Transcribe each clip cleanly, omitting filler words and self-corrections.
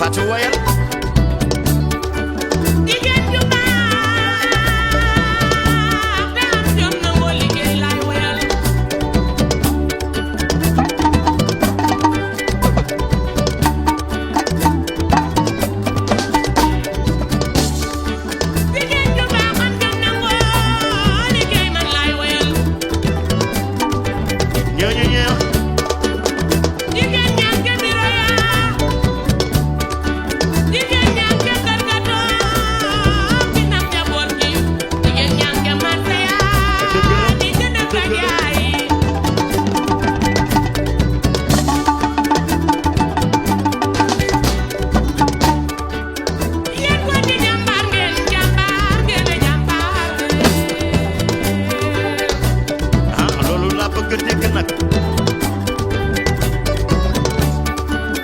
Fatou wayal jigéen ju baax te am jom nangoo liggéey laay wayal jigéen ju baax am jom nangoo liggéey man laay wayal ñooñu ñëw jigéen ñaa ngi biro yaa jigéen ñaa ngi kër ga toog di nam njaboot gi jigéen ñaa ngi marché yaa di jënd ak a jaay yéen ko di jàmbaar ngeen a jàmbaar loolu laa bëgg a dégg nag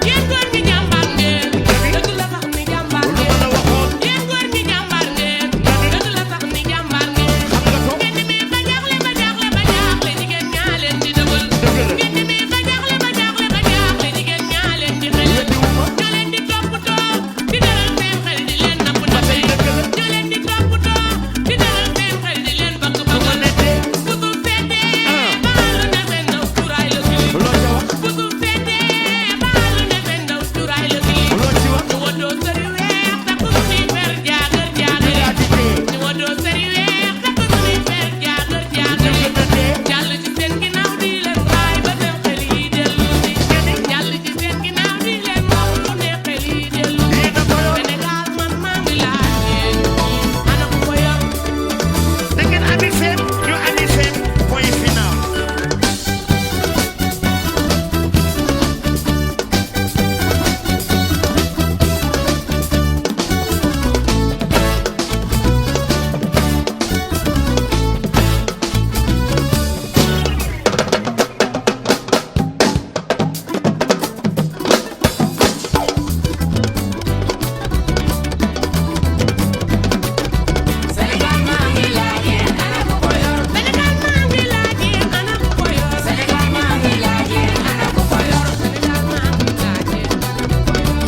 yéen góor ñi jàmbaar ngeen dëgg la sax ni jàmbaar lu ma la waxoon yéen góor ñi jàmbaar ngeen dëgg la sax ni jàmbaar ngeen xam nga ko ngeen demee ba jaaxle jigéen ñaa leen di dëbal ngeen demee ba jaaxle jigéen ñaa leen di xelal ñoo leen di toppatoo di dalal seen xel di leen napp nappee ñoo leen di toppatoo di dalal seen xel di leen bëgg bëggal bu suuf seetee baalu ne seen ndaw cuuraay la kili loo ca wax bu suuf seetee baalu ne seen ndaw cuuraay la kili loo ci wax ñu wodoo sëri weex takk suñuy fer jaagar jaagare ñu wodoo sëri weex takk suñuy fer jaagar jaagare jàll ci seen ginnaaw di leen raay ba seen xel yi dellu si jàll ci seen ginnaaw di leen wax lu ne xel yi dellu si Sénégal man maa ngi laaj yéen ana ku ko yor da ngeen ami seen ñu ami seen point final Sénégal maa ngi laaj yéen ana ku ko yor Sénégal maa ngi laaj yéen ana ku ko yor Sénégal maa ngi laaj yéen ana ku ko yor Sénégal maa ngi laaj yéen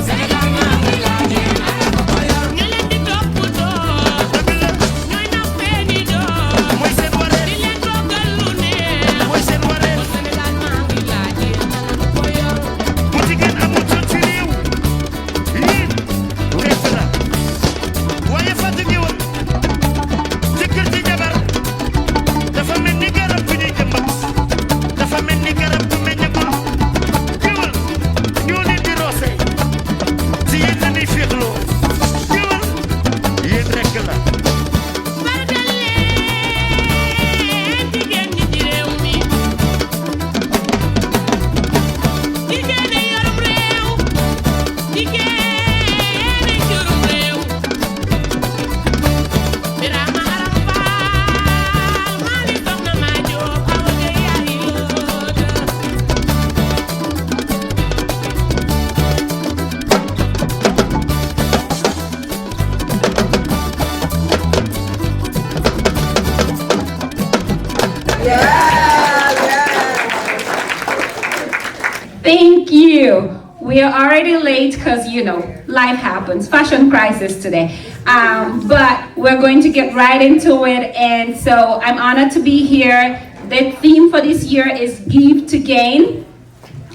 Sénégal maa ngi laaj yéen ana ku ko yor ñu leen di toppatoo ñooy nax seeni doom mooy seen waree di leen toggal lu neex mooy seen waree Sénégal maa ngi laaj yéen ana ku ko yor bu jigéen amul jot ci réew yii rekk la waaye Fatou ñëwal jëkkër ci jabar dafa mel ni garab bu ñuy jëmbat dafa mel ni garab bu meññagul ñëwal ñoo leen di roose ci yéen la ñuy féexloo ñëwal yéen rekk la sargal leen jigéen ñi ci réew mi jigéen ñi yorum réew jigéen ñi jurum réew Birama Aram Faal maa ni soxna maa jóob awa gay yaay loota Thank you. We are already late because, life happens. Fashion crisis today. But we're going to get right into it. And so I'm honored to be here. The theme for this year is Give to Gain.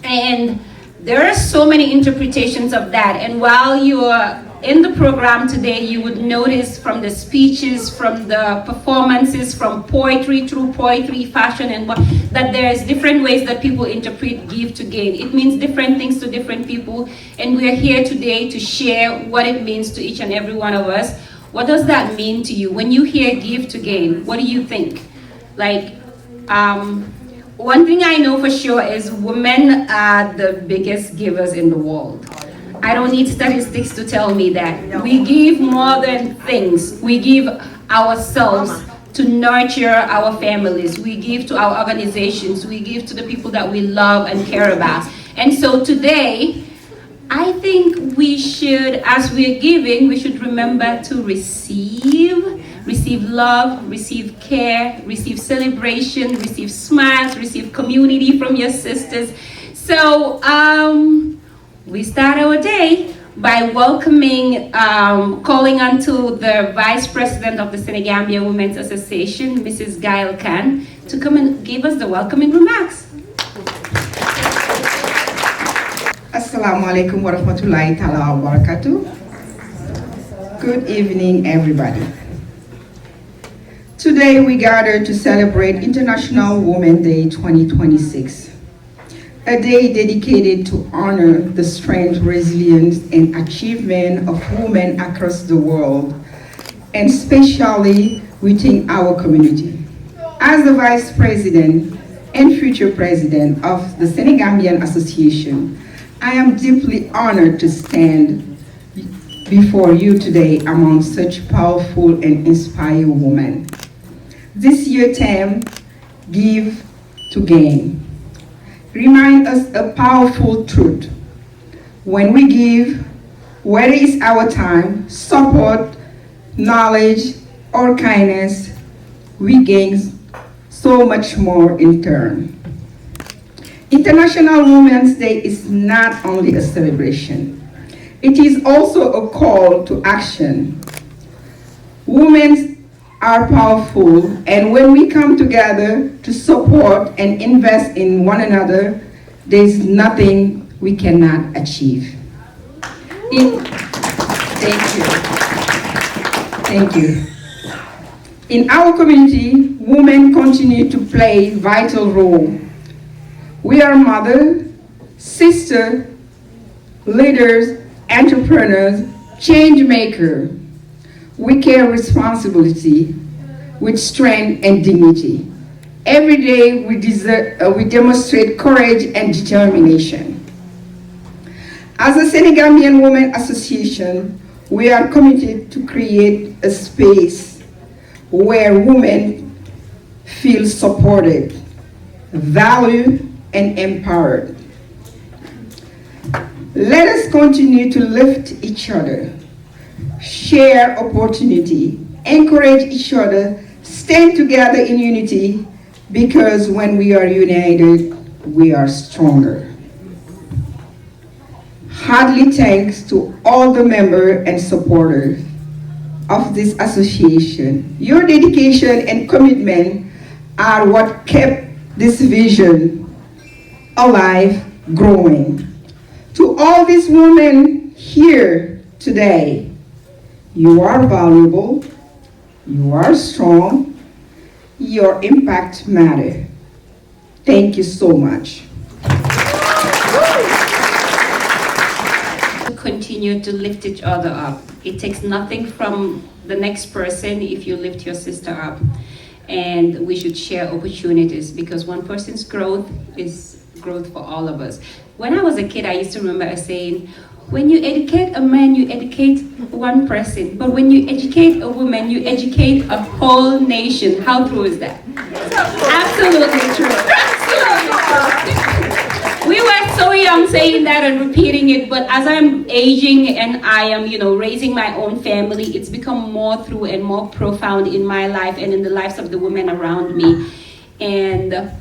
And there are so many interpretations of that. And while you are in the program today, you would notice from the speeches, from the performances, from poetry through poetry, fashion, and what, that there's different ways that people interpret give to gain. It means different things to different people, and we are here today to share what it means to each and every one of us. What does that mean to you? When you hear give to gain, what do you think? One thing I know for sure is women are the biggest givers in the world. I don't need statistics to tell me that. We give more than things. We give ourselves to nurture our families. We give to our organizations. We give to the people that we love and care about. And so today, I think we should, as we're giving, we should remember to receive love, receive care, receive celebration, receive smiles, receive community from your sisters. So we start our day by welcoming, calling on to the Vice President of the Senegambia Women's Association, Mrs. Gail Khan, to come and give us the welcoming remarks. Assalamu alaikum wa rahmatullahi ta'ala wa barakatuh. Good evening, everybody. Today we gather to celebrate International Women's Day 2026, a day dedicated to honor the strength, resilience, and achievement of women across the world, and especially within our community. As the Vice President and future President of the Senegambian Association, I am deeply honored to stand before you today among such powerful and inspiring women. This year's theme, Give to Gain, remind us a powerful truth. When we give, whether it's our time, support, knowledge, or kindness, we gain so much more in turn. International Women's Day is not only a celebration, it is also a call to action. Women are powerful, and when we come together to support and invest in one another, there's nothing we cannot achieve. Thank you. In our community, women continue to play a vital role. We are mother, sister, leaders, entrepreneurs, change maker. We carry responsibility with strength and dignity. Every day we demonstrate courage and determination. As a Senegambian Women Association, we are committed to create a space where women feel supported, valued, and empowered. Let us continue to lift each other, share opportunity, encourage each other, stand together in unity, because when we are united, we are stronger. Heartily thanks to all the members and supporters of this association. Your dedication and commitment are what kept this vision alive, growing. To all these women here today, you are valuable, you are strong, your impact matters. Thank you so much. Continue to lift each other up. It takes nothing from the next person if you lift your sister up. And we should share opportunities, because one person's growth is growth for all of us. When I was a kid, I used to remember saying, when you educate a man, you educate one person. But when you educate a woman, you educate a whole nation. How true is that? Absolutely true. Absolutely. We were so young saying that and repeating it, but as I'm aging and I am, raising my own family, it's become more true and more profound in my life and in the lives of the women around me. And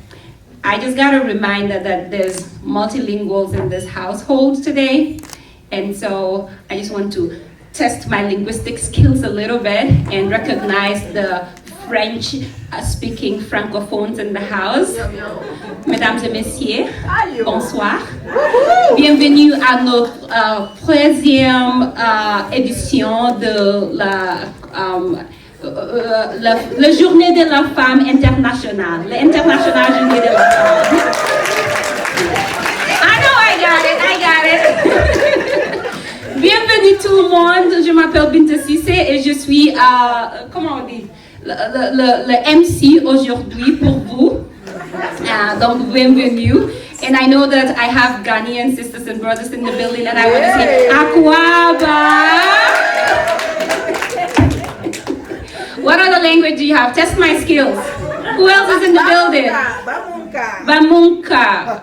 I just got a reminder that there's multilinguals in this household today. And so I just want to test my linguistic skills a little bit and recognize the French-speaking francophones in the house. Mesdames et messieurs, bonsoir. Bienvenue à notre 13e édition de la Journée de la Femme internationale. L'International Journée de la Femme. I know I got it. Bienvenue tout le monde, je m'appelle Binta Sissé et je suis, comment on dit, le MC aujourd'hui pour vous. Donc, bienvenue. And I know that I have Ghanaian sisters and brothers in the building, and I want to say, Akwaba. What other language do you have? Test my skills. Who else is in the building? Bamunka.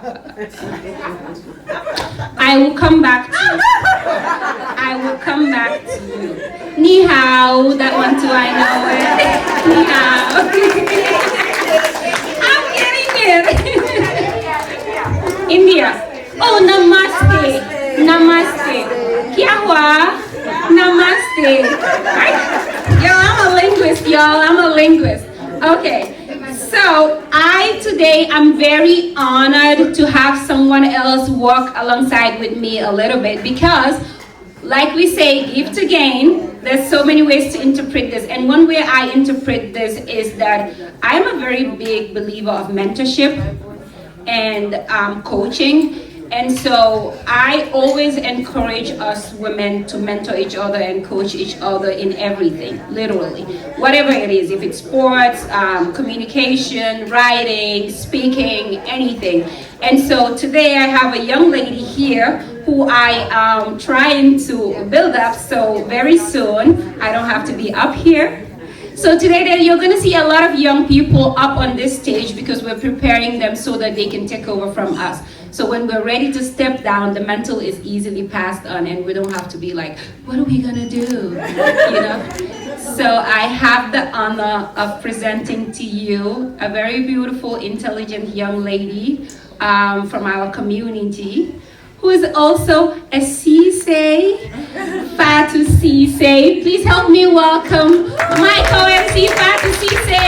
I will come back to you. I will come back to you. Ni hao, that one too, I know it. Ni hao. I'm getting it. India. Oh, namaste. Namaste. Kya Konnichiwa. Namaste. I'm a linguist, y'all. I'm a linguist. Okay. So today I'm very honored to have someone else work alongside with me a little bit because, like we say, give to gain. There's so many ways to interpret this, and one way I interpret this is that I'm a very big believer of mentorship and coaching. And so I always encourage us women to mentor each other and coach each other in everything, literally. Whatever it is, if it's sports, communication, writing, speaking, anything. And so today I have a young lady here who I am trying to build up, so very soon I don't have to be up here. So today you're going to see a lot of young people up on this stage because we're preparing them so that they can take over from us. So when we're ready to step down, the mantle is easily passed on and we don't have to be like, what are we going to do? You know? So I have the honor of presenting to you a very beautiful, intelligent young lady from our community, who is also a Cisse, Fatou Cisse. Please help me welcome my co-MC, Fatou Cisse.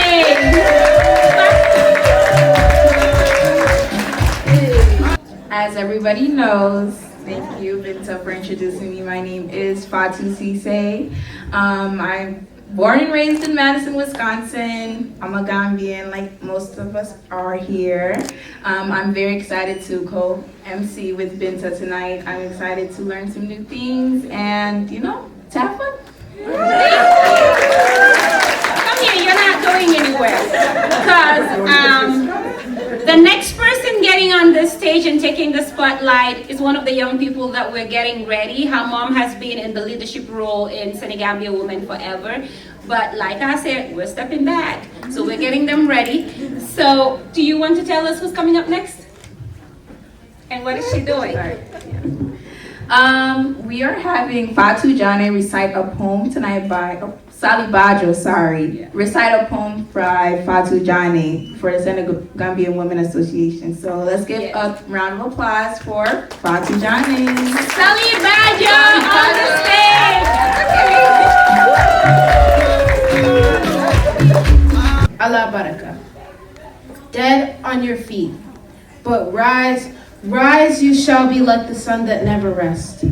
As everybody knows, thank you, Binta, for introducing me. My name is Fatou Cisse. I'm born and raised in Madison, Wisconsin. I'm a Gambian, like most of us are here. I'm very excited to co-MC with Binta tonight. I'm excited to learn some new things and, to have fun. Come here, you're not going anywhere. Because the next person getting on this stage and taking the spotlight is one of the young people that we're getting ready. Her mom has been in the leadership role in Senegambia Women forever. But like I said, we're stepping back. So we're getting them ready. So do you want to tell us who's coming up next? And what is she doing? We are having Fatou Jane recite a poem tonight by Sally Bajo, recite a poem by Fatou Jane for the Senegambia Women Association. So let's give a round of applause for Fatou Jane. Sally Bajo on the stage. Allah Baraka. Dead on your feet, but rise, rise, you shall be like the sun that never rests.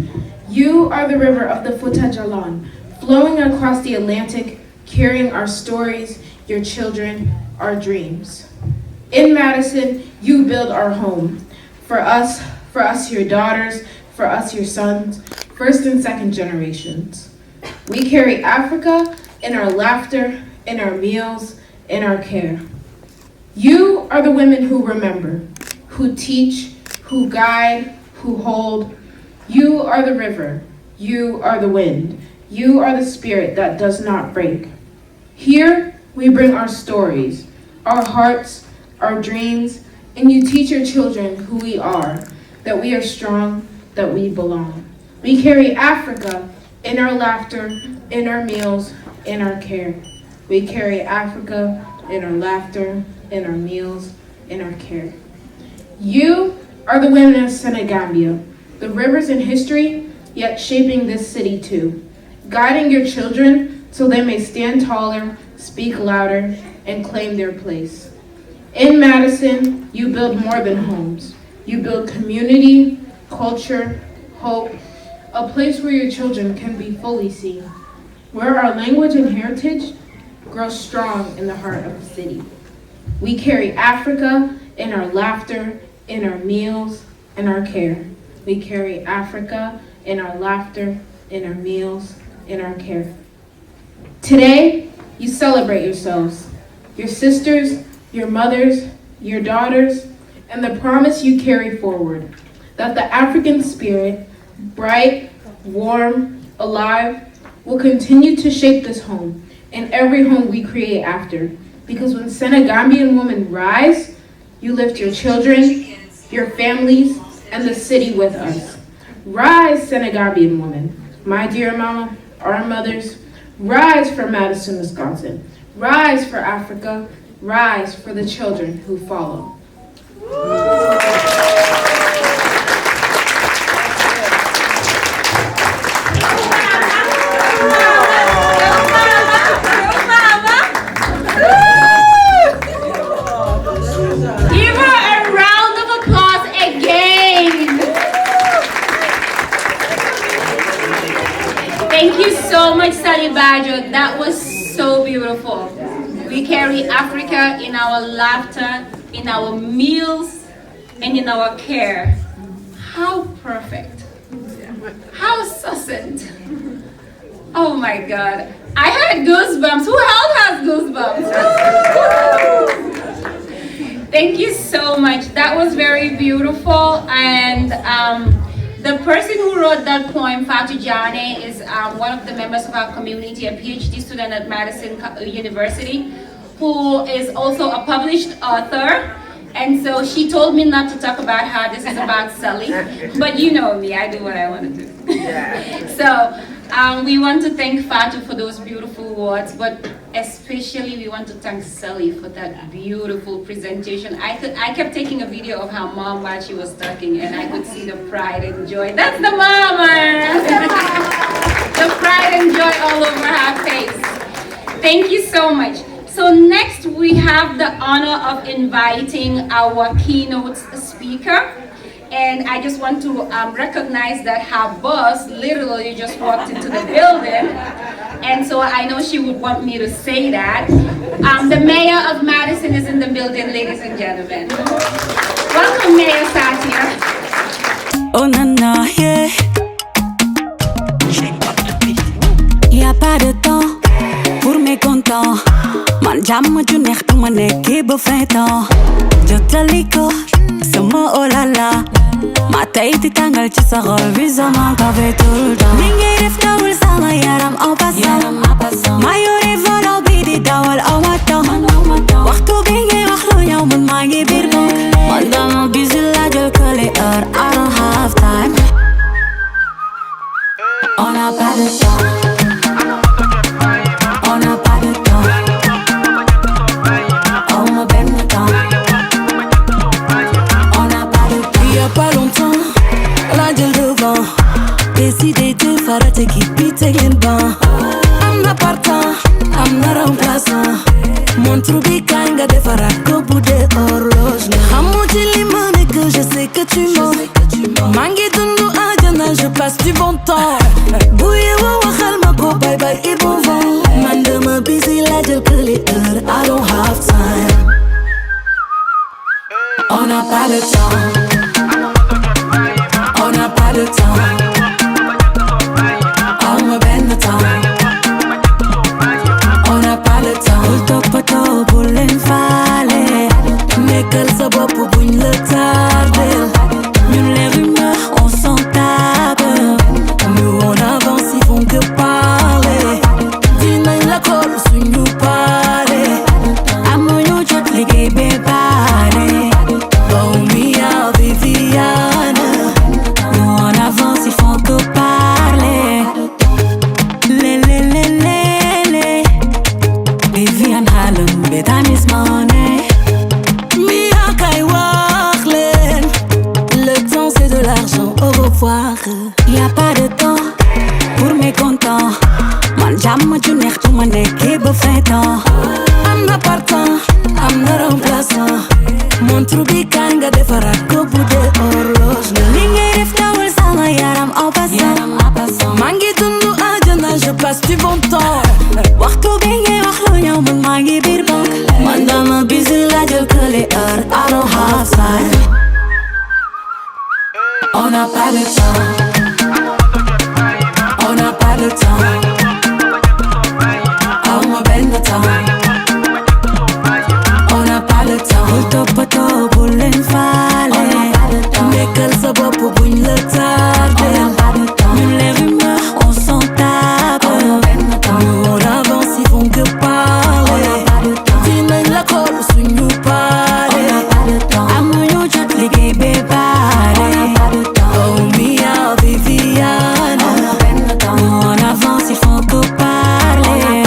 You are the river of the Fouta Jalan, flowing across the Atlantic, carrying our stories, your children, our dreams. In Madison, you build our home. For us, your daughters, for us, your sons, first and second generations. We carry Africa in our laughter, in our meals, in our care. You are the women who remember, who teach, who guide, who hold. You are the river, you are the wind, you are the spirit that does not break. Here we bring our stories, our hearts, our dreams, and you teach your children who we are, that we are strong, that we belong. We carry Africa in our laughter, in our meals, in our care. We carry Africa in our laughter, in our meals, in our care. You are the women of Senegambia, the rivers in history, yet shaping this city too, guiding your children so they may stand taller, speak louder, and claim their place. In Madison, you build more than homes. You build community, culture, hope, a place where your children can be fully seen, where our language and heritage grow strong in the heart of the city. We carry Africa in our laughter, in our meals, in our care. We carry Africa in our laughter, in our meals, in our care. Today, you celebrate yourselves, your sisters, your mothers, your daughters, and the promise you carry forward, that the African spirit, bright, warm, alive, will continue to shape this home and every home we create after. Because when Senegambian women rise, you lift your children, your families, and the city with us. Rise, Senegambian women, my dear mama, our mothers. Rise for Madison, Wisconsin. Rise for Africa. Rise for the children who follow. Thank you so much, Sally Badger. That was so beautiful. We carry Africa in our laughter, in our meals, and in our care. How perfect. How succinct. Oh my God. I had goosebumps. Who else has goosebumps? Thank you so much. That was very beautiful. And the person who wrote that poem, Fatou Jane, is one of the members of our community, a PhD student at Madison University, who is also a published author. And so she told me not to talk about her. This is about Sully. But you know me, I do what I want to do. So we want to thank Fatou for those beautiful words, but especially we want to thank Sully for that beautiful presentation. I kept taking a video of her mom while she was talking, and I could see the pride and joy. That's the mama! The pride and joy all over her face. Thank you so much. So next we have the honor of inviting our keynote speaker. And I just want to recognize that her boss literally just walked into the building. And so I know she would want me to say that. The mayor of Madison is in the building, ladies and gentlemen. Welcome, Mayor Satya. Oh, nana, yeah. Y'a pas de temps pour mes contents. Man, jàmm ju neex du ma nekkee ba feetaan. Jotali ko sama oh la la. Ma tey di tàngal ci sa xol bi sama café tout le temps. Mi ngi def tawul sama yaram en passant. Ma yore volant bi di dawal aw ma temps. Waxtu bi ngay wax lu ñëw man maa ngi biir banque. Man dama busy la jël kële heure. I don't have time. On n'a pas de temps. On n'a pas de temps. On me bend le temps. On n'a pas de temps. Il y a pas longtemps, la jël devant. Décidé de farate qui pite leen ban. Am na partant, am na remplaçant. Montre bi kañ nga defaraat ko bu dee horloge la. Xamoo ci li ma nekk, je sais que tu mens. Maa ngi dundu àjjana, je passe du bon temps. Bu yeewoo waxal ma ko bye bye et bon vent. Man dama busy la jël kële heure. I don't have time. On n'a pas de temps. On n'a pas de temps. On me bend le temps. On n'a pas le temps. Bul toppatoo bul leen faale. Nekkal sa bopp buñ la tardel. Ñun les rumeurs on s'en tape. Nous on avance ils font que parler. Dinañ la xool suñu pare. Amuñu jot liggéey bee pare. Oh mia Viviane. Nous on avance ils font que parler. Le Viviane Harlem, bedtime is money. Mia kay wax leen. Le temps c'est de l'argent, au revoir. Y a pas de temps pour mes contents. Man jàmm ju neex du ma nekkee ba feetaan. Am na partant, am na remplaçant. Montre bi kañ nga defaraat ko bu dee horloge la. Li ngay def tawul sama yaram en passant. Maa ngi dundu àjjana, je passe du bon temps. Waxtu bi ngay wax lu ñëw man maa ngi biir banque. Man dama busy la jël kële heure. I don't have time. On n'a pas de temps. On n'a pas de temps. On me bend le temps. On n'a pas de temps. Bul toppatoo bul leen faale. Nekkal sa bopp buñ la tardel. Ñun les rumeurs on s'en tape. Nous on avance ils font que parler. Dinañ la xool suñu pare. Amuñu jot liggéey bee pare. Oh mia Viviane. Nous on avance ils font que parler.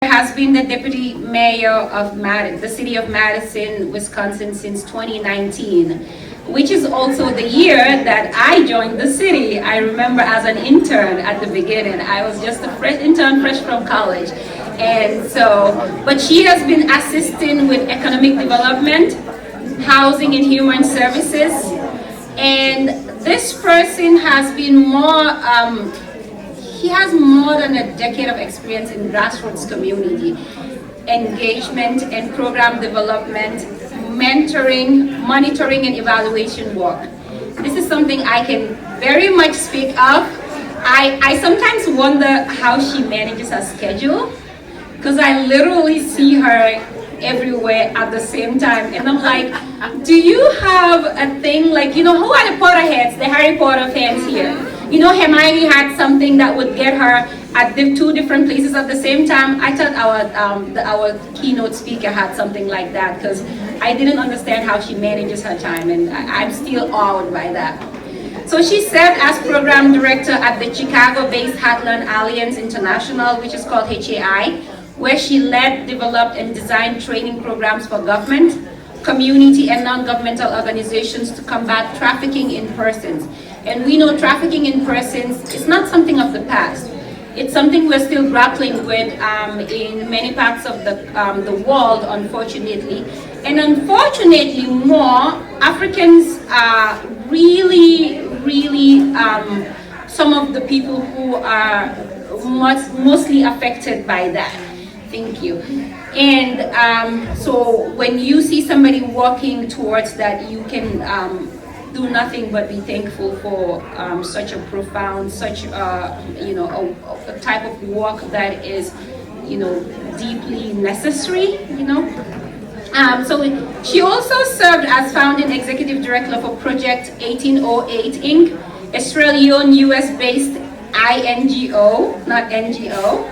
Has been the deputy mayor of the city of Madison, Wisconsin since 2019, which is also the year that I joined the city. I remember as an intern at the beginning. I was just a fresh intern, fresh from college. And so, but she has been assisting with economic development, housing and human services. And This person has been he has more than a decade of experience in grassroots community engagement and program development, mentoring, monitoring, and evaluation work. This is something I can very much speak of. I sometimes wonder how she manages her schedule, because I literally see her everywhere at the same time, and I'm like, do you have a thing like, you know, who are the Potterheads, the Harry Potter fans here? You know, Hermione had something that would get her at the two different places at the same time. I thought our keynote speaker had something like that, because I didn't understand how she manages her time, and I'm still awed by that. So she served as program director at the Chicago-based Heartland Alliance International, which is called HAI, where she led, developed, and designed training programs for government, community, and non-governmental organizations to combat trafficking in persons. And we know trafficking in persons is not something of the past. It's something we're still grappling with in many parts of the world, unfortunately. And unfortunately, more Africans are really some of the people who are mostly affected by that. Thank you. And so when you see somebody walking towards that, you can do nothing but be thankful for such a profound, such you know, a type of work that is, you know, deeply necessary, you know. So she also served as founding executive director for Project 1808 Inc., a Sierra Leone US-based INGO, not NGO.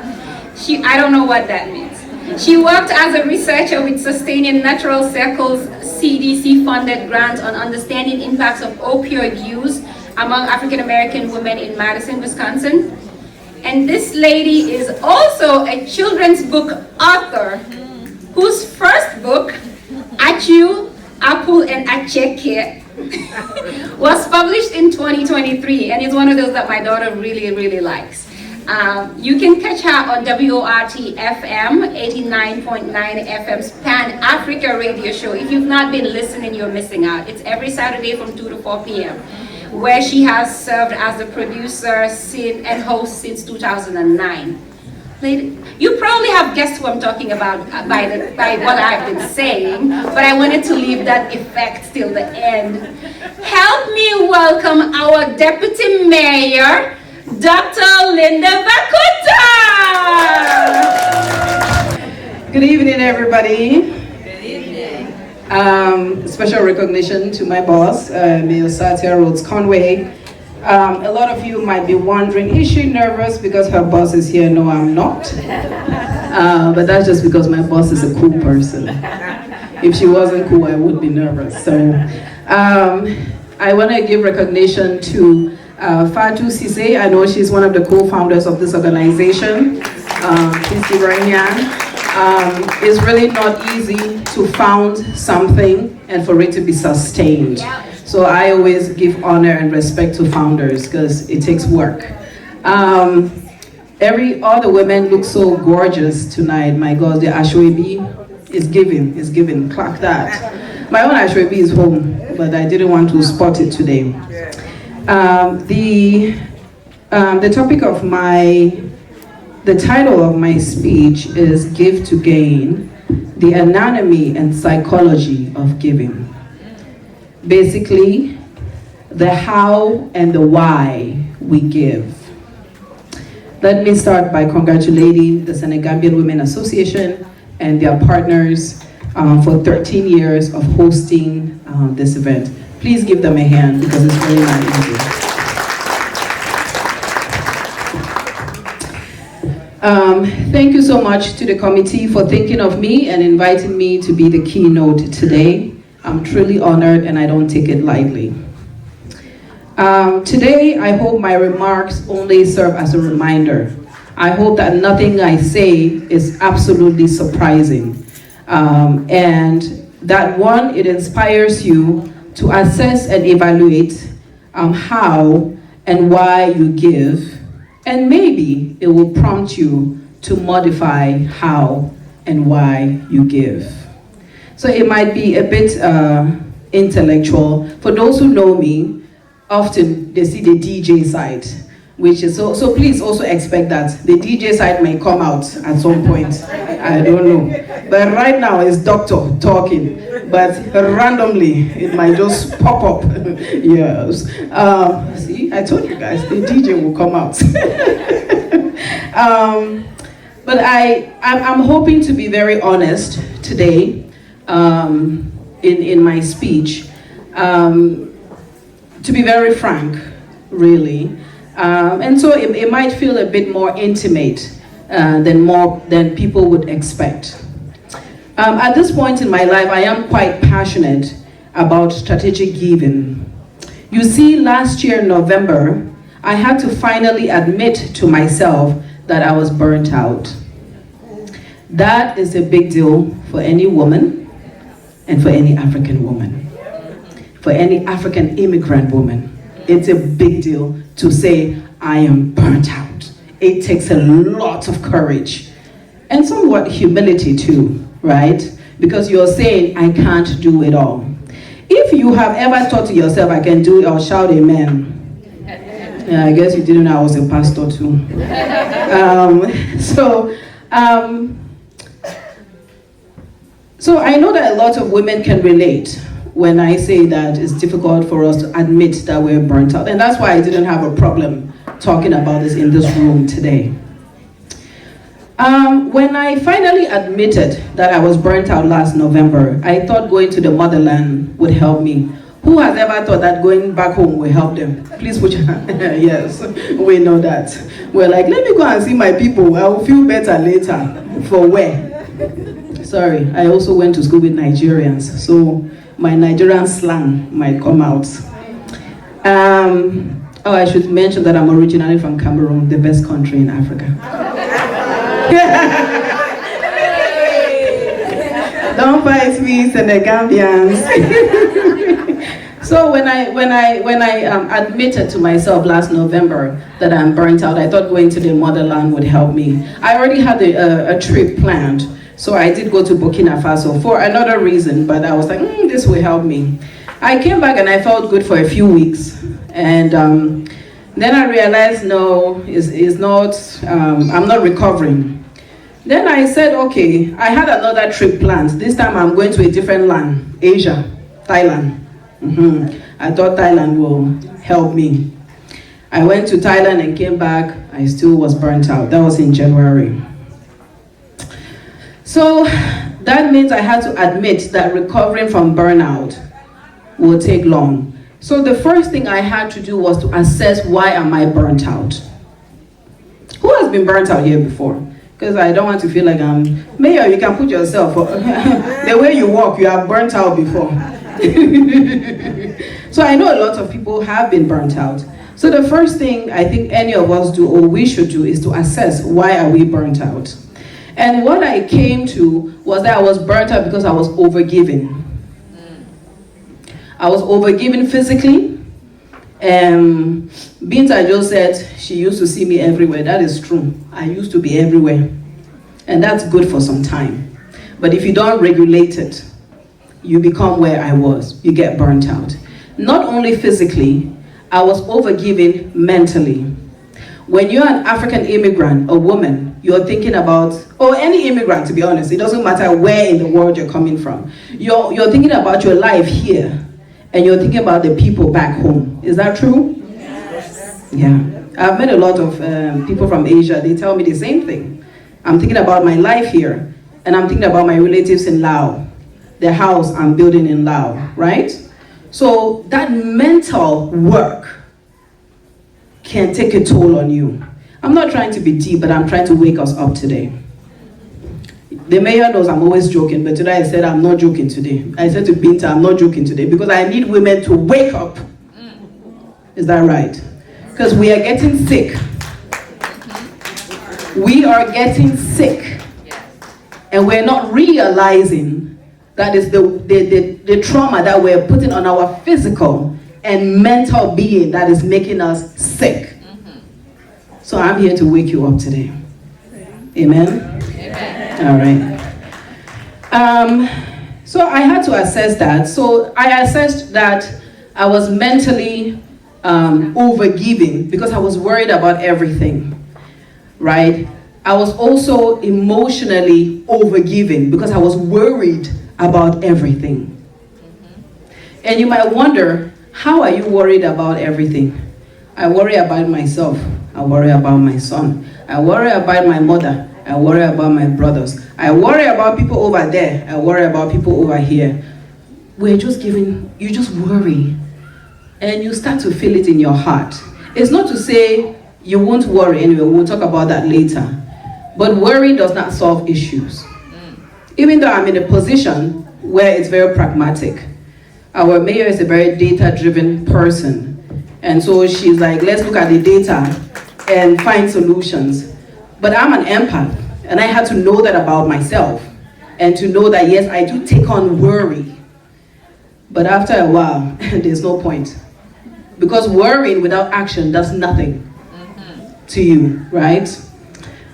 I don't know what that means. She worked as a researcher with Sustaining Natural Circles CDC-funded grant on understanding impacts of opioid use among African American women in Madison, Wisconsin. And this lady is also a children's book author whose first book, Achu, Apple, and Acheke, was published in 2023, and it's one of those that my daughter really likes. You can catch her on WORT FM 89.9 FM's Pan Africa radio show. If you've not been listening, you're missing out. It's every Saturday from 2 to 4 p.m. where she has served as a producer and host since 2009. You probably have guessed who I'm talking about by what I've been saying, but I wanted to leave that effect till the end. Help me welcome our Deputy Mayor, Dr. Linda Bakuta! Good evening, everybody. Good evening. Special recognition to my boss, Mayor Satya Rhodes Conway. A lot of you might be wondering, is she nervous because her boss is here? No, I'm not. But that's just because my boss is a cool person. If she wasn't cool, I would be nervous. So I want to give recognition to Fatou Cissé. I know she's one of the co-founders of this organization. It's really not easy to found something and for it to be sustained. Yeah. So I always give honor and respect to founders because it takes work. All the women look so gorgeous tonight. My God, the Ashwebi is giving, clock that. My own Ashwebi is home, but I didn't want to spot it today. The topic of the title of my speech is Give to Gain, the anatomy and psychology of giving. Basically, the how and the why we give. Let me start by congratulating the Senegambian Women Association and their partners for 13 years of hosting this event. Please give them a hand because it's really not easy. Thank you so much to the committee for thinking of me and inviting me to be the keynote today. I'm truly honored and I don't take it lightly. Today, I hope my remarks only serve as a reminder. I hope that nothing I say is absolutely surprising. And that one, it inspires you to assess and evaluate how and why you give. And maybe it will prompt you to modify how and why you give. So it might be a bit intellectual. For those who know me, often they see the DJ side, which is so please also expect that the DJ side may come out at some point. I don't know. But right now it's doctor talking, but randomly it might just pop up. Yes. See, I told you guys the DJ will come out. But I'm hoping to be very honest today in my speech. To be very frank, really. And so it might feel a bit more intimate than people would expect. At this point in my life, I am quite passionate about strategic giving. You see, last year in November, I had to finally admit to myself that I was burnt out. That is a big deal for any woman and for any African woman. For any African immigrant woman, it's a big deal to say, I am burnt out. It takes a lot of courage and somewhat humility too, right? Because you're saying, I can't do it all. If you have ever thought to yourself, I can do it, or shout amen. Yeah, I guess you didn't know I was a pastor too. So I know that a lot of women can relate when I say that it's difficult for us to admit that we're burnt out. And that's why I didn't have a problem talking about this in this room today. When I finally admitted that I was burnt out last November, I thought going to the motherland would help me. Who has ever thought that going back home will help them? Please put your hand. Yes, we know that. We're like, let me go and see my people. I will feel better later. For where? Sorry, I also went to school with Nigerians, so my Nigerian slang might come out. I should mention that I'm originally from Cameroon, the best country in Africa. Don't fight me, Senegambians. So when I admitted to myself last November that I'm burnt out, I thought going to the motherland would help me. I already had a trip planned. So I did go to Burkina Faso for another reason, but I was like, this will help me. I came back and I felt good for a few weeks. And then I realized, no, it's not, I'm not recovering. Then I said, okay, I had another trip planned. This time I'm going to a different land, Asia, Thailand. I thought Thailand will help me. I went to Thailand and came back. I still was burnt out. That was in January. So that means I had to admit that recovering from burnout will take long. So the first thing I had to do was to assess, why am I burnt out? Who has been burnt out here before? Because I don't want to feel like Mayor, you can put yourself, the way you walk, you have burnt out before. So I know a lot of people have been burnt out. So the first thing I think any of us do, or we should do, is to assess, why are we burnt out? And what I came to was that I was burnt out because I was overgiving. I was overgiving physically. Binta just said she used to see me everywhere. That is true. I used to be everywhere. And that's good for some time. But if you don't regulate it, you become where I was. You get burnt out. Not only physically, I was overgiving mentally. When you're an African immigrant, a woman, you're thinking about, or any immigrant to be honest, it doesn't matter where in the world you're coming from. You're thinking about your life here, and you're thinking about the people back home. Is that true? Yes. Yeah. I've met a lot of people from Asia. They tell me the same thing. I'm thinking about my life here, and I'm thinking about my relatives in Laos, the house I'm building in Laos, right? So that mental work can take a toll on you. I'm not trying to be deep, but I'm trying to wake us up today. The mayor knows I'm always joking, but today I said I'm not joking today. I said to Binta, I'm not joking today, because I need women to wake up. Is that right? Because we are getting sick. We are getting sick. And we're not realizing that is the trauma that we're putting on our physical and mental being that is making us sick. So I'm here to wake you up today. Amen? Amen. All right. So I had to assess that. So I assessed that I was mentally overgiving because I was worried about everything, right? I was also emotionally overgiving because I was worried about everything. And you might wonder, how are you worried about everything? I worry about myself. I worry about my son. I worry about my mother. I worry about my brothers. I worry about people over there. I worry about people over here. You just worry. And you start to feel it in your heart. It's not to say you won't worry anyway. We'll talk about that later. But worry does not solve issues. Even though I'm in a position where it's very pragmatic. Our mayor is a very data-driven person. And so she's like, let's look at the data and find solutions. But I'm an empath, and I had to know that about myself. And to know that, yes, I do take on worry. But after a while, there's no point. Because worrying without action does nothing to you, right?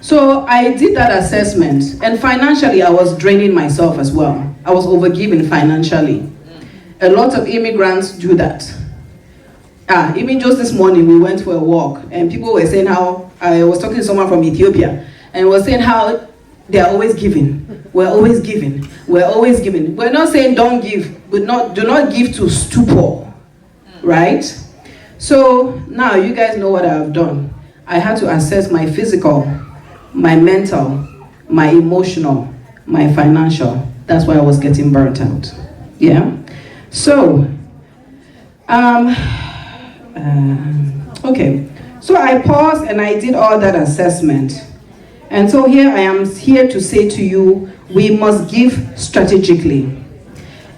So I did that assessment, and financially I was draining myself as well. I was overgiving financially. A lot of immigrants do that. Even just this morning we went for a walk, and people were saying how, I was talking to someone from Ethiopia, and was saying how they're always giving. We're always giving. We're always giving. We're not saying don't give, but do not give to stupor, right? So now you guys know what I've done. I had to assess my physical, my mental, my emotional, my financial. That's why I was getting burnt out. Yeah. So, okay. So I paused and I did all that assessment. And so here I am here to say to you, we must give strategically.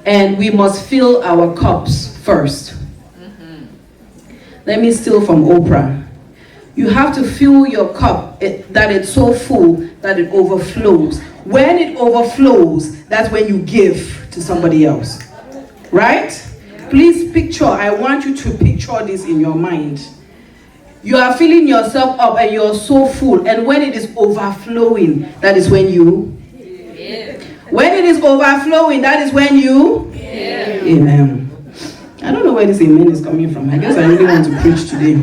And we must fill our cups first. Let me steal from Oprah. You have to fill your cup that it's so full that it overflows. When it overflows, that's when you give to somebody else. Right? Please picture, I want you to picture this in your mind. You are filling yourself up and you're so full, and when it is overflowing, that is when you give. When it is overflowing, that is when you give. Amen. I don't know where this amen is coming from. I guess I really want to preach today.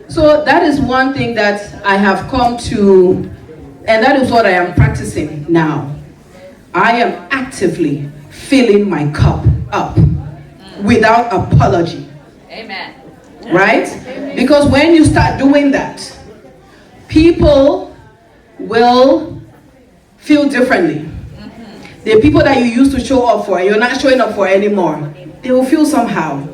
So that is one thing that I have come to, and that is what I am practicing now. I am actively filling my cup up without apology. Amen. Right? Because when you start doing that, people will feel differently. The people that you used to show up for, you're not showing up for anymore. They will feel somehow.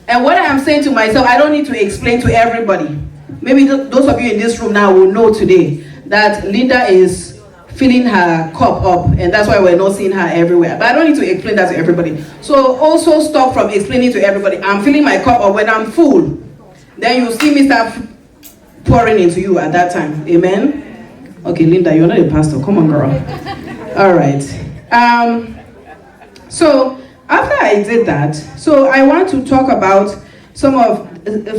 And what I am saying to myself, I don't need to explain to everybody. Maybe those of you in this room now will know today that Linda is filling her cup up, and that's why we're not seeing her everywhere. But I don't need to explain that to everybody. So also stop from explaining to everybody, I'm filling my cup up. When I'm full, then you see me start pouring into you at that time. Amen? Okay, Linda, you're not a pastor. Come on, girl. All right. So after I did that, so I want to talk about some of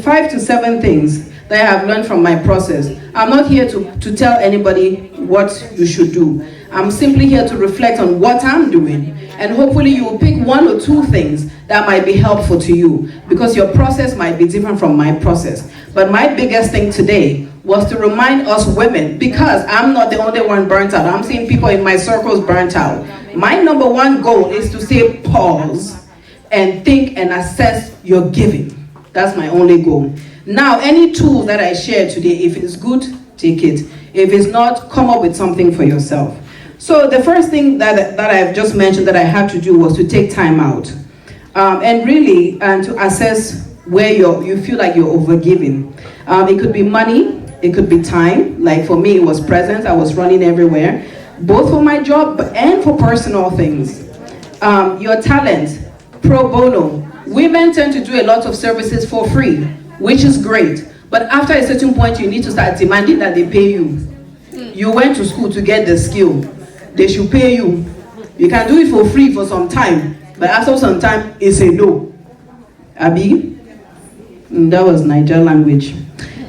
5 to 7 things that I have learned from my process. I'm not here to tell anybody what you should do. I'm simply here to reflect on what I'm doing, and hopefully you will pick 1 or 2 things that might be helpful to you, because your process might be different from my process. But my biggest thing today was to remind us women, because I'm not the only one burnt out. I'm seeing people in my circles burnt out. My number 1 goal is to say pause and think and assess your giving. That's my only goal. Now, any tools that I share today, if it's good, take it. If it's not, come up with something for yourself. So the first thing that I've just mentioned that I had to do was to take time out. And really, to assess where you feel like you're overgiving. It could be money, it could be time. Like for me, it was presence. I was running everywhere, both for my job and for personal things. Your talent, pro bono. Women tend to do a lot of services for free, which is great. But after a certain point, you need to start demanding that they pay you. You went to school to get the skill. They should pay you. You can do it for free for some time, but after some time, it's a no. Abi? That was Niger language.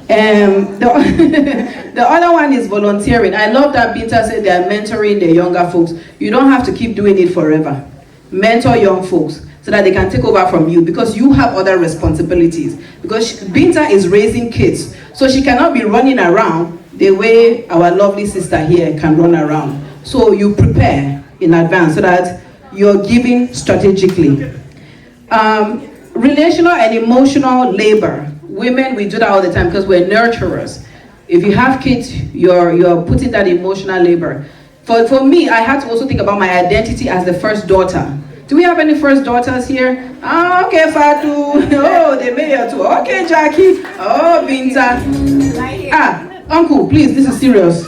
The other one is volunteering. I love that Binta said they are mentoring the younger folks. You don't have to keep doing it forever. Mentor young folks. so that they can take over from you, because you have other responsibilities. Because Binta is raising kids, so she cannot be running around the way our lovely sister here can run around. So you prepare in advance so that you're giving strategically. Relational and emotional labor. Women, we do that all the time because we're nurturers. If you have kids, you're putting that emotional labor. For me, I had to also think about my identity as the first daughter. Do we have any first daughters here? Ah, okay, Fatu. Oh, they made her too. Okay, Jackie. Oh, Binta. Ah, uncle, please, this is serious.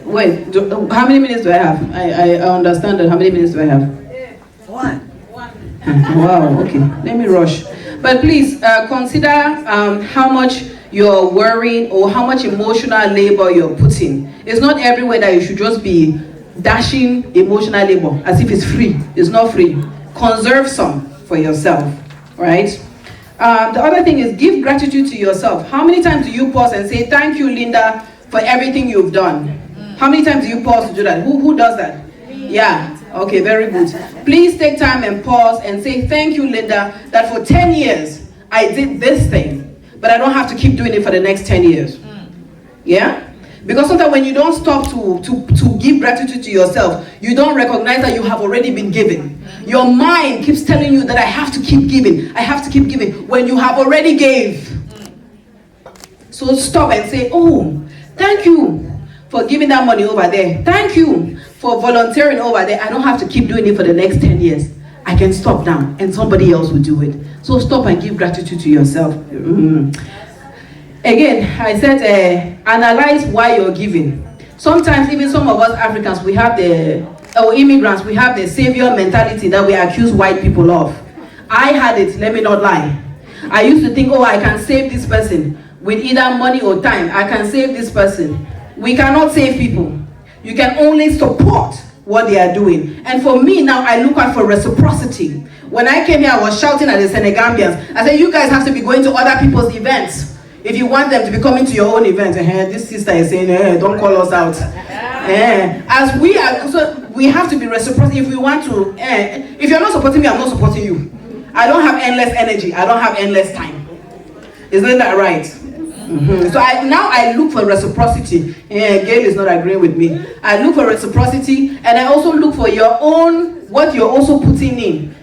Wait, how many minutes do I have? I understand that. How many minutes do I have? One. Wow, okay. Let me rush. But please consider how much you're worrying or how much emotional labor you're putting. It's not everywhere that you should just be dashing emotional labor as if it's free. It's not free. Conserve some for yourself, right? The other thing is give gratitude to yourself. How many times do you pause and say, thank you, Linda, for everything you've done? How many times do you pause to do that? Who does that? Yeah, okay, very good. Please take time and pause and say, thank you, Linda, that for 10 years, I did this thing, but I don't have to keep doing it for the next 10 years. Yeah? Because sometimes when you don't stop to give gratitude to yourself, you don't recognize that you have already been given. Your mind keeps telling you that I have to keep giving, I have to keep giving, when you have already gave. So stop and say, oh, thank you for giving that money over there. Thank you for volunteering over there. I don't have to keep doing it for the next 10 years. I can stop now and somebody else will do it. So stop and give gratitude to yourself. Again, I said analyze why you're giving. Sometimes even some of us Africans, we have immigrants, we have the savior mentality that we accuse white people of. I had it, let me not lie. I used to think, oh, I can save this person with either money or time. I can save this person. We cannot save people. You can only support what they are doing. And for me now, I look out for reciprocity. When I came here, I was shouting at the Senegambians. I said, you guys have to be going to other people's events if you want them to be coming to your own event. This sister is saying, don't call us out. As we are, so we have to be reciprocity if we want to. If you're not supporting me, I'm not supporting you. I don't have endless energy. I don't have endless time. Isn't that right? So now I look for reciprocity. Gail is not agreeing with me. I look for reciprocity, and I also look for your own, what you're also putting in.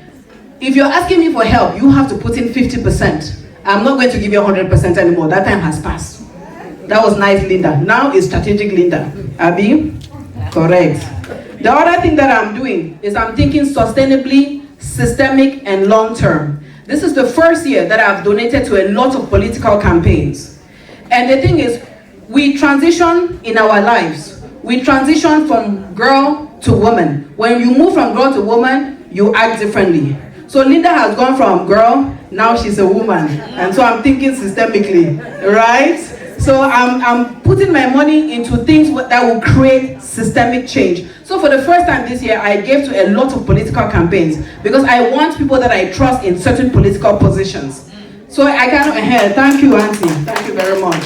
If you're asking me for help, you have to put in 50%. I'm not going to give you 100% anymore. That time has passed. That was nice, Linda. Now it's strategic, Linda. Abby? Correct. The other thing that I'm doing is I'm thinking sustainably, systemic, and long-term. This is the first year that I've donated to a lot of political campaigns. And the thing is, we transition in our lives. We transition from girl to woman. When you move from girl to woman, you act differently. So Linda has gone from girl, now she's a woman. And so I'm thinking systemically, right? So I'm putting my money into things that will create systemic change. So for the first time this year, I gave to a lot of political campaigns because I want people that I trust in certain political positions. So I cannot, thank you, Auntie. Thank you very much.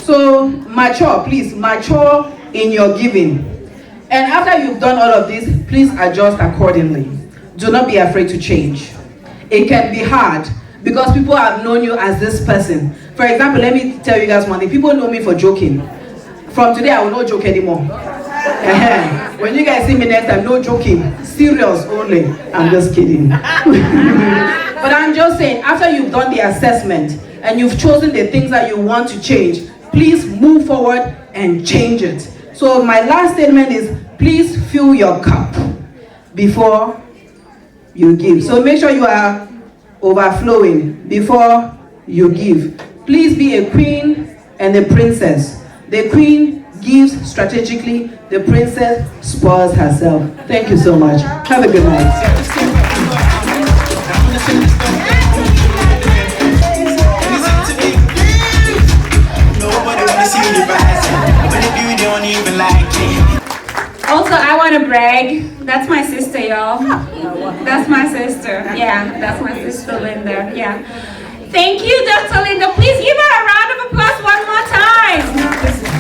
So mature, please, mature in your giving. And after you've done all of this, please adjust accordingly. Do not be afraid to change. It can be hard because people have known you as this person. For example, let me tell you guys one thing. People know me for joking. From today, I will not joke anymore. When you guys see me next time, no joking. Serious only. I'm just kidding. But I'm just saying, after you've done the assessment and you've chosen the things that you want to change, please move forward and change it. So my last statement is, please fill your cup before you give. So make sure you are overflowing before you give. Please be a queen and a princess. The queen gives strategically, the princess spoils herself. Thank you so much. Have a good night. Also, I want to brag. That's my sister, y'all. That's my sister. Yeah, that's my sister, Linda. Yeah. Thank you, Dr. Linda. Please give her a round of applause one more time.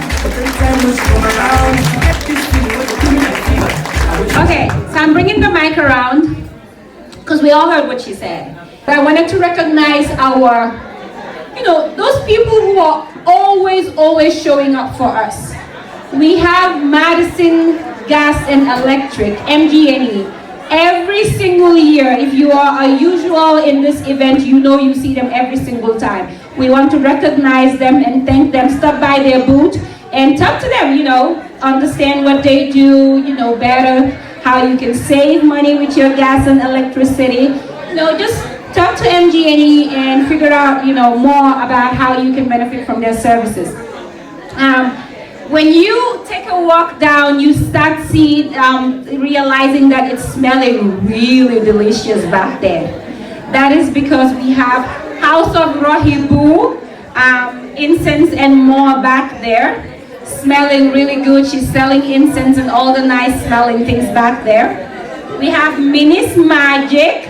Okay, so I'm bringing the mic around because we all heard what she said. But I wanted to recognize our, those people who are always showing up for us. We have Madison Gas and Electric, MGNE. Every single year, if you are a usual in this event, you see them every single time. We want to recognize them and thank them. Stop by their booth and talk to them, understand what they do, better, how you can save money with your gas and electricity. Just talk to MGNE and figure out, more about how you can benefit from their services. When you take a walk down, you start realizing that it's smelling really delicious back there. That is because we have House of Rohibu, incense and more back there, smelling really good. She's selling incense and all the nice smelling things back there. We have Minis Magic,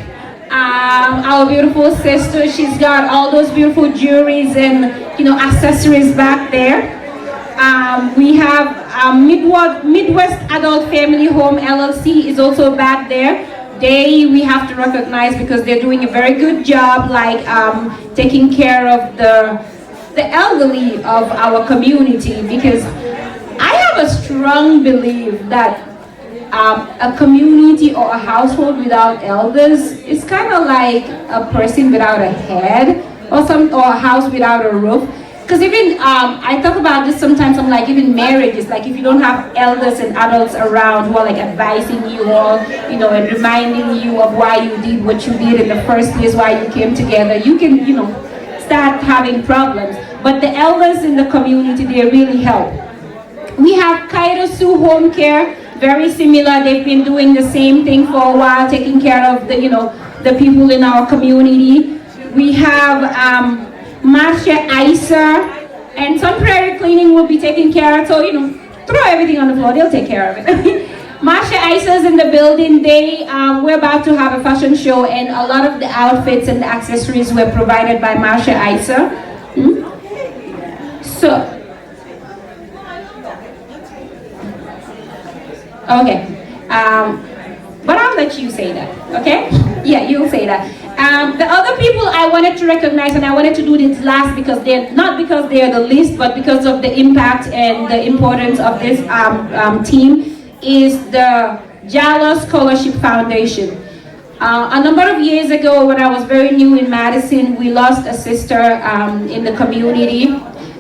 our beautiful sister. She's got all those beautiful jewelries and accessories back there. We have Midwest Adult Family Home LLC is also back there. We have to recognize because they're doing a very good job, like taking care of the elderly of our community, because I have a strong belief that a community or a household without elders is kind of like a person without a head or a house without a roof. Because even, I talk about this sometimes, I'm like, even marriages, like if you don't have elders and adults around who are like advising you all, and reminding you of why you did what you did in the first place, why you came together, you can, start having problems. But the elders in the community, they really help. We have Kairosu Home Care, very similar. They've been doing the same thing for a while, taking care of the, the people in our community. We have, Marcia Isa, and some prairie cleaning will be taken care of, so throw everything on the floor, they'll take care of it. Marcia Isa is in the building. We're about to have a fashion show, and a lot of the outfits and the accessories were provided by Marcia Isa. So, okay, but I'll let you say that, okay? Yeah, you'll say that. The other people I wanted to recognize, and I wanted to do this last because not because they're the least, but because of the impact and the importance of this team, is the Jala Scholarship Foundation. A number of years ago, when I was very new in Madison, we lost a sister in the community.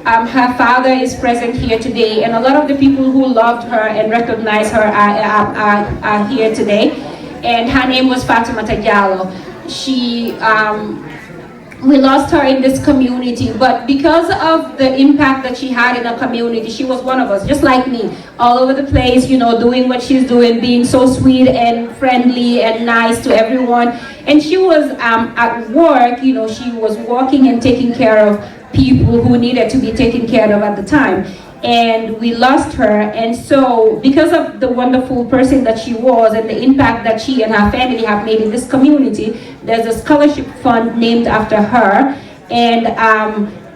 Her father is present here today, and a lot of the people who loved her and recognized her are here today. And her name was Fatimata Jallo. We lost her in this community, but because of the impact that she had in the community, she was one of us, just like me, all over the place, doing what she's doing, being so sweet and friendly and nice to everyone. And she was at work, she was working and taking care of people who needed to be taken care of at the time. And we lost her, and so because of the wonderful person that she was and the impact that she and her family have made in this community, there's a scholarship fund named after her. And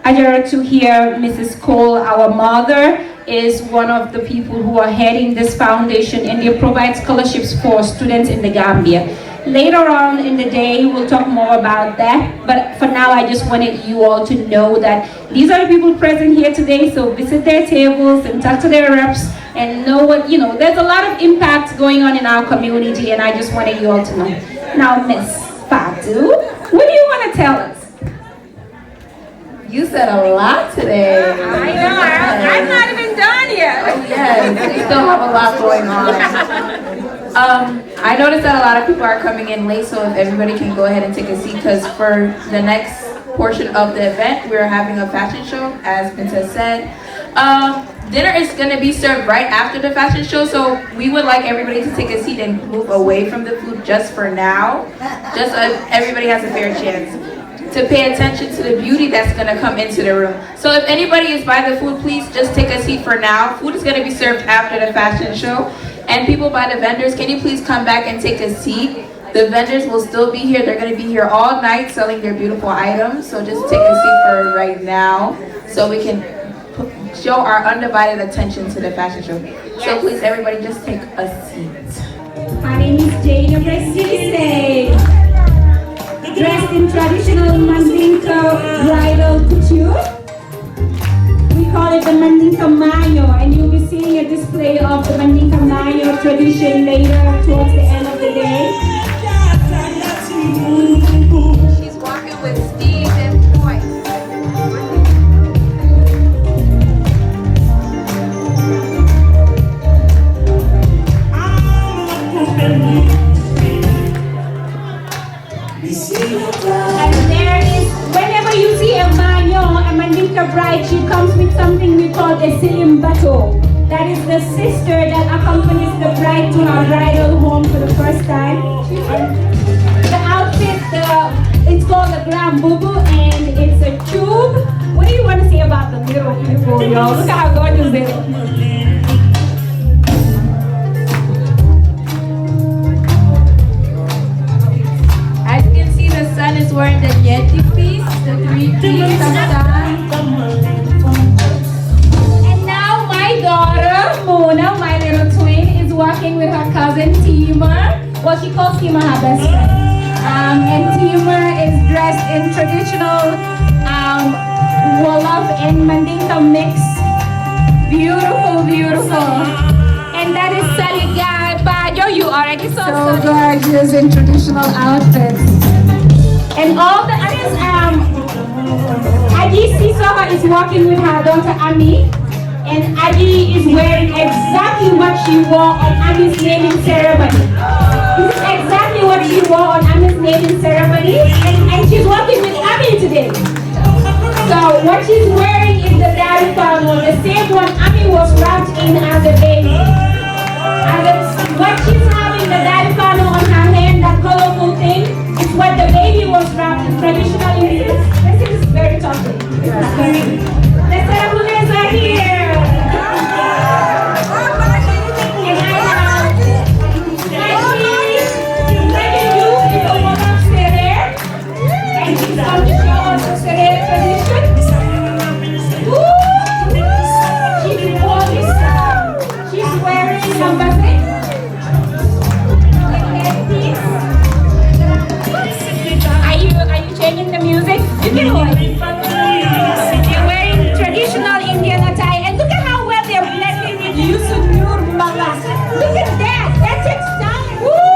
Ajaratu here, Mrs. Cole, our mother, is one of the people who are heading this foundation, and they provide scholarships for students in the Gambia. Later on in the day, we'll talk more about that, but for now, I just wanted you all to know that these are the people present here today, so visit their tables and talk to their reps and know what, there's a lot of impact going on in our community, and I just wanted you all to know. Now, Miss Fatu, what do you want to tell us? You said a lot today. I know, I'm not even done yet. Oh, yes, we still have a lot going on. I noticed that a lot of people are coming in late, so if everybody can go ahead and take a seat, because for the next portion of the event, we're having a fashion show, as Binta said. Dinner is going to be served right after the fashion show, so we would like everybody to take a seat and move away from the food just for now, just so everybody has a fair chance to pay attention to the beauty that's going to come into the room. So if anybody is by the food, please just take a seat for now. Food is going to be served after the fashion show. And people by the vendors, can you please come back and take a seat? The vendors will still be here. They're going to be here all night selling their beautiful items. So just take a seat for right now so we can show our undivided attention to the fashion show. So please, everybody, just take a seat. My name is Jada Bresise, dressed in traditional Mandinka bridal couture. We call it the Mandinka Mayo, and you'll be seeing a display of the Mandinka Mayo tradition later towards the end of the day. She's walking with Steve and Joyce. And there is, whenever you see a Mayo, a Mandinka bride, she comes with something we call a silimbato. That is the sister that accompanies the bride to her bridal home for the first time. The outfit, it's called a gram bubu, and it's a tube. What do you want to say about the little people, y'all? Look at how gorgeous they look. As you can see, the son is wearing the Yeti piece, the 3-piece kaftan. And now my daughter, Mona, my little twin, is walking with her cousin Tima. Well, she calls Tima her best friend. And Tima is dressed in traditional Wolof and Mandinka mix. Beautiful, beautiful. And that is Senegambia. You already saw so gorgeous in traditional outfits. And all the others, Aji Sisoha is walking with her daughter Ami. And Aji is wearing exactly what she wore on Ami's naming ceremony. This is exactly what she wore on Ami's naming ceremony. And she's walking with Ami today. So what she's wearing is the daddy pano, the same one Ami was wrapped in as a baby. And what she's having, the daddy pano on her hand, that colorful thing, is what the baby was wrapped in traditionally. This is very touching. The ceremonies are here. And I have you if you want to stay there. And she's going to show us the Sere tradition. She's wearing number 6. Are you changing the music? You can hold. They're wearing traditional Indian attire, and look at how well they're blending with Yusuf Nur Mala. Look at that. That takes time. Woo!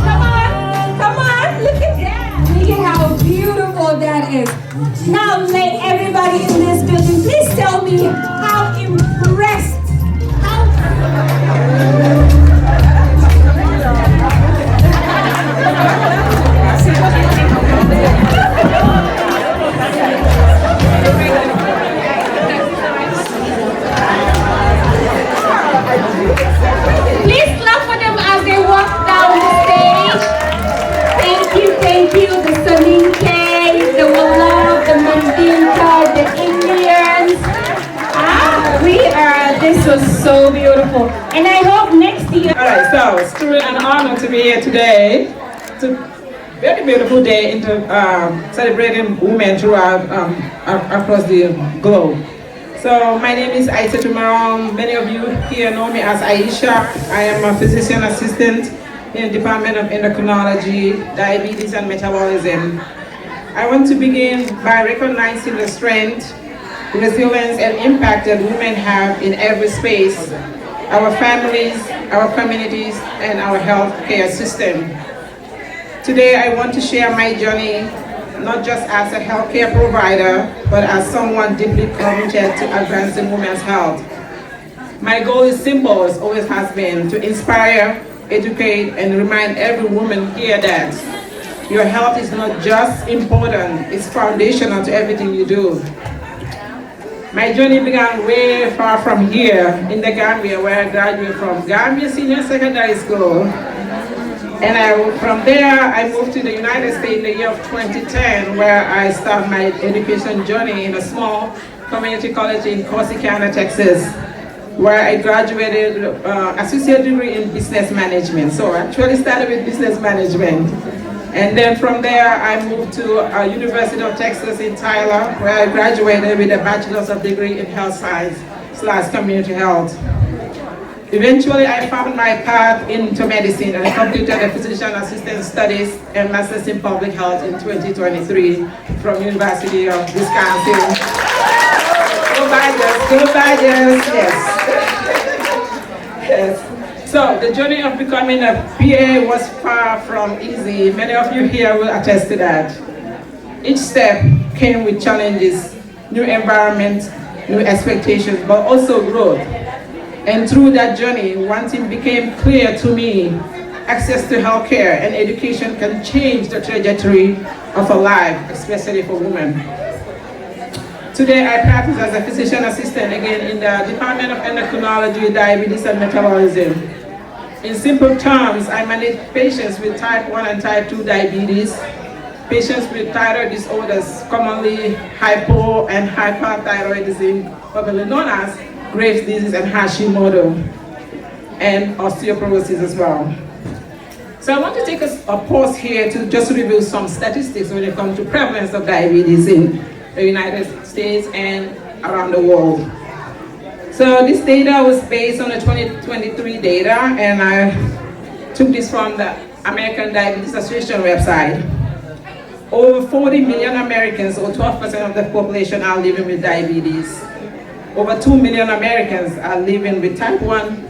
Come on. Look at that. Look at how beautiful that is. Now, let everybody in this building, please tell me how impressed. Please clap for them as they walk down the stage. Thank you, the Soninke, the Wolof, the Mandinka, the Indians. This was so beautiful. And I hope next year. Alright, so it's truly an honor to be here today. It's a very beautiful day into celebrating women throughout across the globe. So my name is Aisha Tumarom. Many of you here know me as Aisha. I am a physician assistant in the Department of Endocrinology, Diabetes and Metabolism. I want to begin by recognizing the strength, resilience, and impact that women have in every space, our families, our communities, and our healthcare system. Today, I want to share my journey, not just as a healthcare provider, but as someone deeply committed to advancing women's health. My goal is simple, as always has been, to inspire, educate, and remind every woman here that your health is not just important, it's foundational to everything you do. My journey began way far from here in the Gambia, where I graduated from Gambia Senior Secondary School. And from there, I moved to the United States in the year of 2010, where I started my education journey in a small community college in Corsicana, Texas, where I graduated associate degree in business management. So I actually started with business management. And then from there, I moved to University of Texas in Tyler, where I graduated with a bachelor's of degree in health science / community health. Eventually, I found my path into medicine and completed a physician assistant studies and master's in public health in 2023 from University of Wisconsin. Go Badgers, yes. So the journey of becoming a PA was far from easy. Many of you here will attest to that. Each step came with challenges, new environment, new expectations, but also growth. And through that journey, one thing became clear to me: access to healthcare and education can change the trajectory of a life, especially for women. Today, I practice as a physician assistant again in the Department of Endocrinology, Diabetes and Metabolism. In simple terms, I manage patients with type 1 and type 2 diabetes, patients with thyroid disorders, commonly hypo and hyperthyroidism, popularly known as Graves' disease and Hashimoto, and osteoporosis as well. So I want to take a pause here to just review some statistics when it comes to prevalence of diabetes in the United States and around the world. So this data was based on the 2023 data, and I took this from the American Diabetes Association website. Over 40 million Americans, or 12% of the population, are living with diabetes. Over 2 million Americans are living with type 1,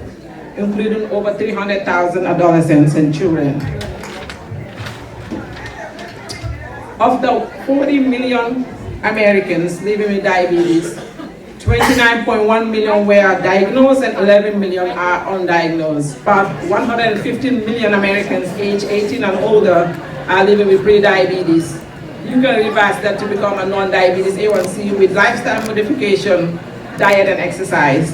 including over 300,000 adolescents and children. Of the 40 million Americans living with diabetes, 29.1 million were diagnosed and 11 million are undiagnosed. About 115 million Americans aged 18 and older are living with pre-diabetes. You can reverse that to become a non-diabetes A1C with lifestyle modification, diet and exercise.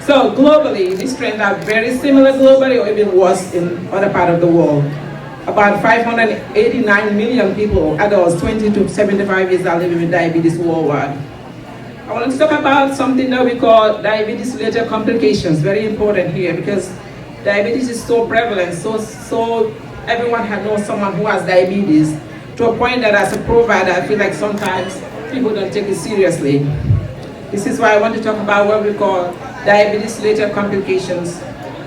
So globally, these trends are very similar globally or even worse in other parts of the world. About 589 million people, adults 20 to 75 years, are living with diabetes worldwide. I want to talk about something that we call diabetes-related complications. Very important here because diabetes is so prevalent, so everyone knows someone who has diabetes, to a point that as a provider, I feel like sometimes people don't take it seriously. This is why I want to talk about what we call diabetes-related complications.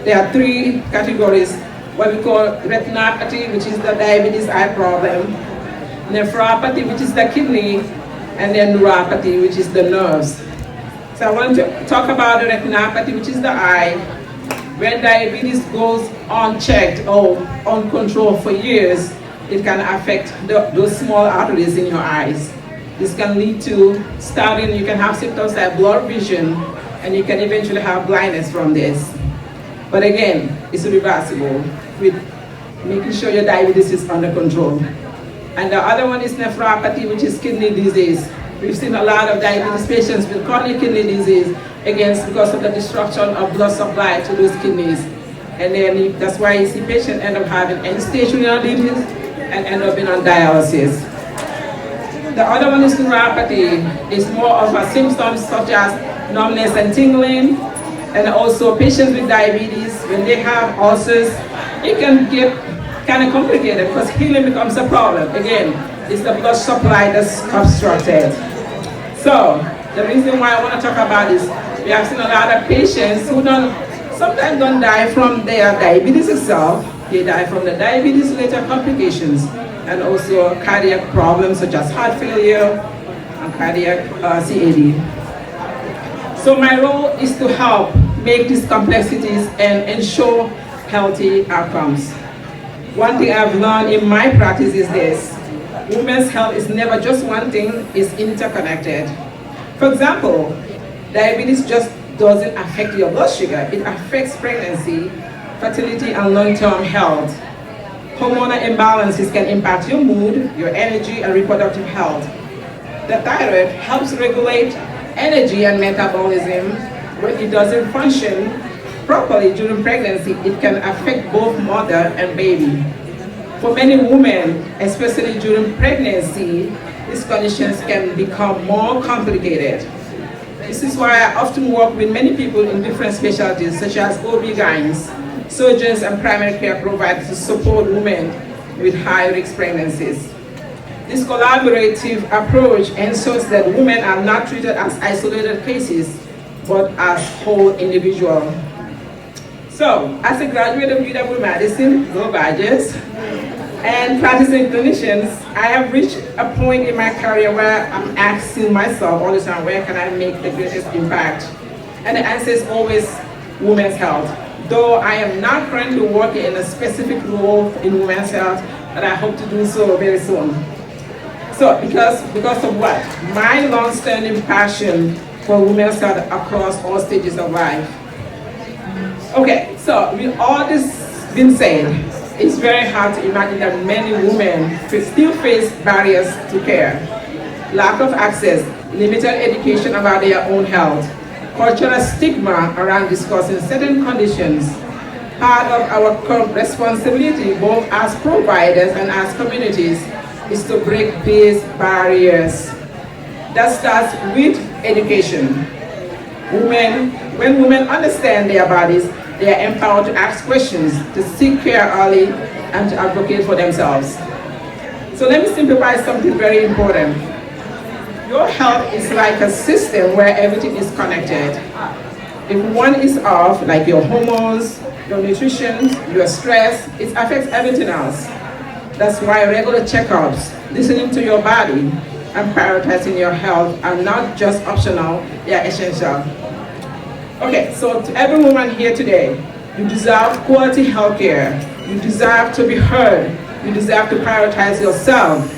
There are three categories: what we call retinopathy, which is the diabetes eye problem, nephropathy, which is the kidney, and then neuropathy, which is the nerves. So I want to talk about the retinopathy, which is the eye. When diabetes goes unchecked or uncontrolled for years, it can affect those small arteries in your eyes. This can lead to starting, you can have symptoms like blurred vision, and you can eventually have blindness from this. But again, it's reversible with making sure your diabetes is under control. And the other one is nephropathy, which is kidney disease. We've seen a lot of diabetes patients with chronic kidney disease, again, because of the destruction of blood supply to those kidneys. And then that's why you see patients end up having end-stage renal disease and end up being on dialysis. The other one is neuropathy. It's more of a symptoms such as numbness and tingling. And also patients with diabetes, when they have ulcers, it can get kind of complicated because healing becomes a problem. Again, it's the blood supply that's obstructed. So the reason why I want to talk about this, we have seen a lot of patients who sometimes don't die from their diabetes itself. They die from the diabetes-related complications and also cardiac problems such as heart failure and cardiac CAD. So my role is to help make these complexities and ensure healthy outcomes. One thing I've learned in my practice is this: women's health is never just one thing, it's interconnected. For example, diabetes just doesn't affect your blood sugar, it affects pregnancy, fertility, and long-term health. Hormonal imbalances can impact your mood, your energy, and reproductive health. The thyroid helps regulate energy and metabolism. When it doesn't function properly during pregnancy, it can affect both mother and baby. For many women, especially during pregnancy, these conditions can become more complicated. This is why I often work with many people in different specialties, such as OB-GYNs, surgeons, and primary care providers to support women with high-risk pregnancies. This collaborative approach ensures that women are not treated as isolated cases, but as whole individuals. So, as a graduate of UW Madison, go Badgers, and practicing clinicians, I have reached a point in my career where I'm asking myself all the time, where can I make the greatest impact? And the answer is always women's health. Though I am not currently working in a specific role in women's health, but I hope to do so very soon. So, because of what? My long-standing passion for women's health across all stages of life. Okay, so with all this being said, it's very hard to imagine that many women still face barriers to care. Lack of access, limited education about their own health, cultural stigma around discussing certain conditions. Part of our current responsibility, both as providers and as communities, is to break these barriers. That starts with education. When women understand their bodies, they are empowered to ask questions, to seek care early, and to advocate for themselves. So let me simplify something very important. Your health is like a system where everything is connected. If one is off, like your hormones, your nutrition, your stress, it affects everything else. That's why regular checkups, listening to your body, and prioritizing your health are not just optional, they are essential. Okay, so to every woman here today, you deserve quality health care. You deserve to be heard. You deserve to prioritize yourself.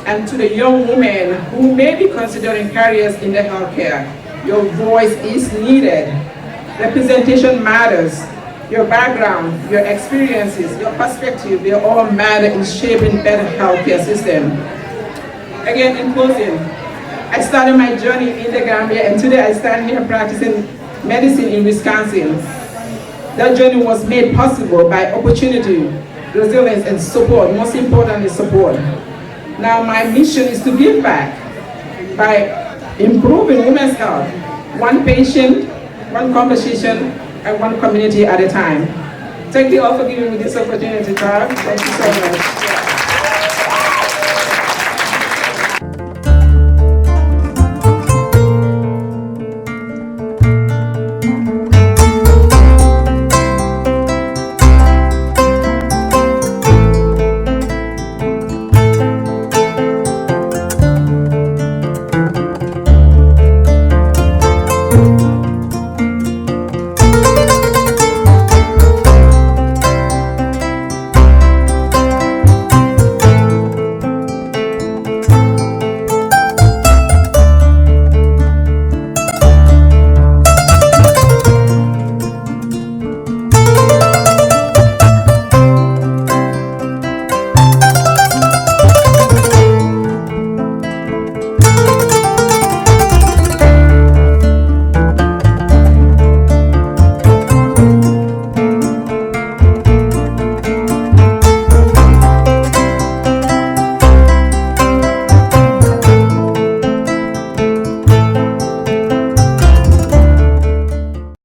And to the young women who may be considering careers in the healthcare, your voice is needed. Representation matters. Your background, your experiences, your perspective, they all matter in shaping better healthcare system. Again, in closing, I started my journey in the Gambia, and today I stand here practicing medicine in Wisconsin. That journey was made possible by opportunity, resilience, and support, most importantly, support. Now my mission is to give back by improving women's health, one patient, one conversation, and one community at a time. Thank you all for giving me this opportunity, Tara. Thank you so much.